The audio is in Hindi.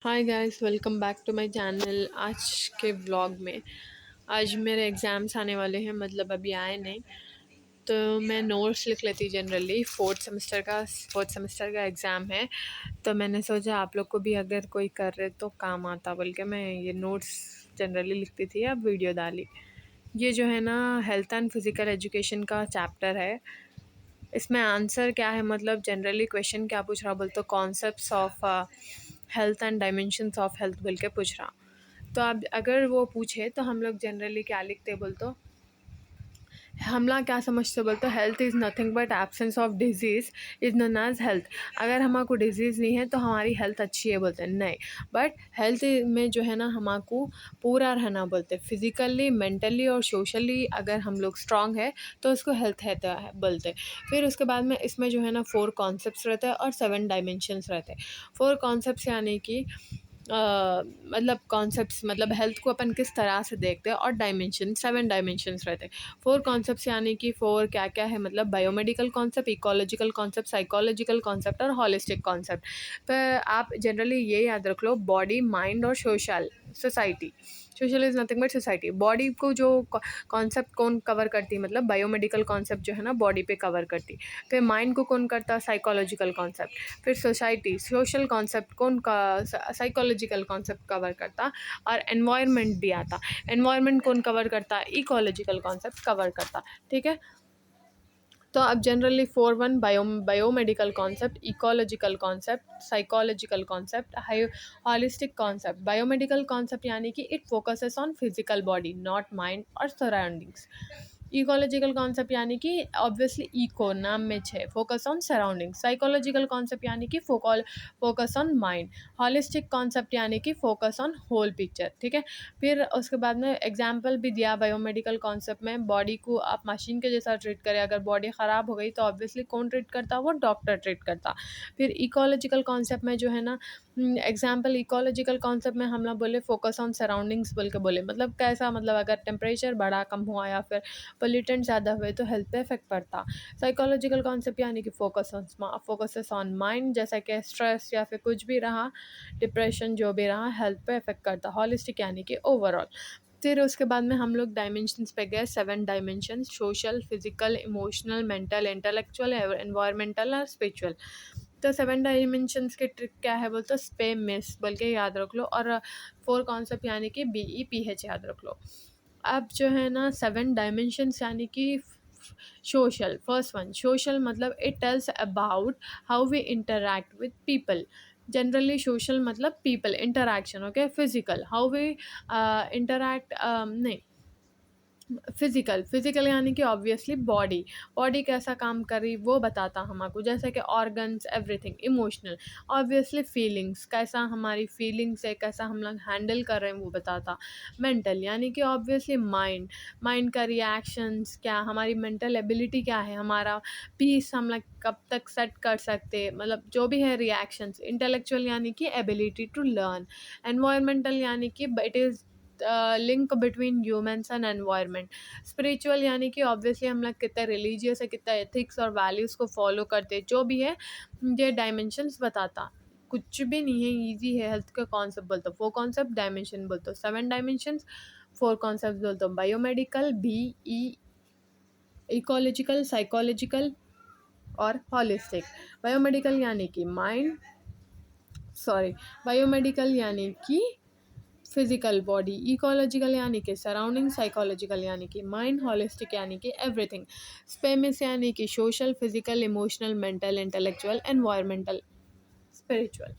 Hi guys, welcome back to my channel. आज के व्लॉग में आज मेरे एग्ज़ाम्स आने वाले हैं, मतलब अभी आए नहीं। तो मैं नोट्स लिख लेती जनरली। फोर्थ सेमेस्टर का एग्ज़ाम है, तो मैंने सोचा आप लोग को भी अगर कोई कर रहे तो काम आता बोल के मैं ये नोट्स जनरली लिखती थी। अब वीडियो डाली। ये जो है ना, हेल्थ एंड फिज़िकल एजुकेशन का चैप्टर है। इसमें आंसर क्या है, मतलब जनरली क्वेश्चन क्या पूछ रहा बोल तो concepts of health and dimensions of health बोल के पूछ रहा। तो अब अगर वो पूछे तो हम लोग जनरली क्या लिखते बोल तो हमला क्या समझते बोल तो health is nothing but absence of disease is known as health. अगर हमारे डिजीज़ नहीं है तो हमारी हेल्थ अच्छी है बोलते हैं, नहीं। बट हेल्थ में जो है ना, हमारे पूरा रहना बोलते हैं, फिज़िकली, मेंटली और सोशली। अगर हम लोग स्ट्रांग है तो उसको हेल्थ है बोलते हैं। फिर उसके बाद में इसमें जो है ना 4 कॉन्सेप्ट्स रहते हैं और 7 डायमेंशंस रहते हैं। 4 कॉन्सेप्ट्स यानी कि मतलब कॉन्सेप्ट्स, मतलब हेल्थ को अपन किस तरह से देखते हैं, और डायमेंशन 7 डायमेंशंस रहते हैं। 4 कॉन्सेप्ट्स यानी कि 4 क्या क्या है, मतलब biomedical concept, ecological concept, psychological concept और हॉलिस्टिक कॉन्सेप्ट। पर आप जनरली ये याद रख लो, बॉडी, माइंड और society. Social is nothing but society. Body को जो कॉन्सेप्ट कौन कवर करती है, मतलब बायोमेडिकल कॉन्सेप्ट जो है ना बॉडी पे कवर करती। फिर माइंड को कौन करता, साइकोलॉजिकल कॉन्सेप्ट। फिर सोसाइटी, सोशल कॉन्सेप्ट कौन का, साइकोलॉजिकल कॉन्सेप्ट कवर करता। और एनवायरनमेंट भी आता। एनवायरनमेंट कौन कवर करता, इकोलॉजिकल कॉन्सेप्ट कवर करता। ठीक है। तो अब generally 4-1 biomedical concept, ecological concept, psychological concept, holistic concept. Biomedical concept यानी कि it focuses on physical body, not mind और सराउंडिंग्स। इकोलॉजिकल कॉन्सेप्ट यानी कि ऑब्वियसली इको नाम में छे, focus on surrounding. Psychological concept यानी कि focus on mind. Holistic concept यानी कि फोकस ऑन होल पिक्चर। ठीक है। फिर उसके बाद में एग्जाम्पल भी दिया बायोमेडिकल कॉन्सेप्ट में। बॉडी को आप मशीन के जैसा ट्रीट करें, अगर बॉडी ख़राब हो गई तो ऑब्वियसली कौन ट्रीट करता, वो डॉक्टर ट्रीट करता। फिर इकोलॉजिकल कॉन्सेप्ट में जो है ना, एग्जाम्पल इकोलॉजिकल कॉन्सेप्ट में हम लोग बोले फोकस ऑन सराउंडिंग्स बोल के बोले, मतलब कैसा, मतलब अगर टेम्परेचर बढ़ा कम हुआ या फिर पोल्यूटेंट ज़्यादा हुए तो हेल्थ पे इफेक्ट पड़ता। साइकोलॉजिकल कॉन्सेप्ट यानी कि फोकसेस ऑन माइंड, जैसा कि स्ट्रेस या फिर कुछ भी रहा, डिप्रेशन जो भी रहा, हेल्थ पे इफेक्ट करता। हॉलिस्टिक यानी कि ओवरऑल। फिर उसके बाद में हम लोग डायमेंशंस पे गए, 7 dimensions: social, physical, emotional, mental, intellectual, environmental और स्पिरिचुअल। तो 7 डायमेंशंस के ट्रिक क्या है बोल तो स्पे मिस बोल के याद रख लो, और 4 कॉन्सेप्ट यानी कि BEPH याद रख लो। अब जो है ना 7 डायमेंशंस यानी कि सोशल, फर्स्ट वन सोशल, मतलब it tells about how we interact with people. Generally social मतलब people interaction. Okay. Physical, how we interact, नहीं, फिजिकल यानी कि ऑब्वियसली बॉडी। बॉडी कैसा काम कर रही वो बताता हमको, जैसे कि organs, everything. Emotional, obviously feelings, कैसा हमारी फीलिंग्स है, कैसा हम लोग हैंडल कर रहे हैं वो बताता। मेंटल यानी कि ऑब्वियसली माइंड। माइंड का रिएक्शंस क्या, हमारी मेंटल एबिलिटी क्या है, हमारा पीस हम लोग कब तक सेट कर सकते, मतलब जो भी है रिएक्शंस। इंटेलेक्चुअल यानी कि एबिलिटी टू लर्न। एनवायरमेंटल यानी कि it is link between humans and environment. Spiritual यानी कि ऑब्वियसली हम लोग कितना रिलीजियस है, कितना एथिक्स और वैल्यूज़ को फॉलो करते, जो भी है ये डायमेंशंस बताता। कुछ भी नहीं है, इजी है। हेल्थ का कॉन्सेप्ट बोलते 4 कॉन्सेप्ट, डायमेंशन बोलते 7 डायमेंशंस। 4 कॉन्सेप्ट बोलते बायोमेडिकल, इकोलॉजिकल, साइकोलॉजिकल और हॉलिस्टिक। बायोमेडिकल यानी कि माइंड, सॉरी, बायोमेडिकल यानी कि फिजिकल बॉडी, इकोलॉजिकल यानी कि सराउंडिंग, साइकोलॉजिकल यानी कि माइंड, हॉलिस्टिक यानी कि एवरीथिंग, स्पेमिस यानी कि social, physical, emotional, mental, intellectual, environmental, spiritual.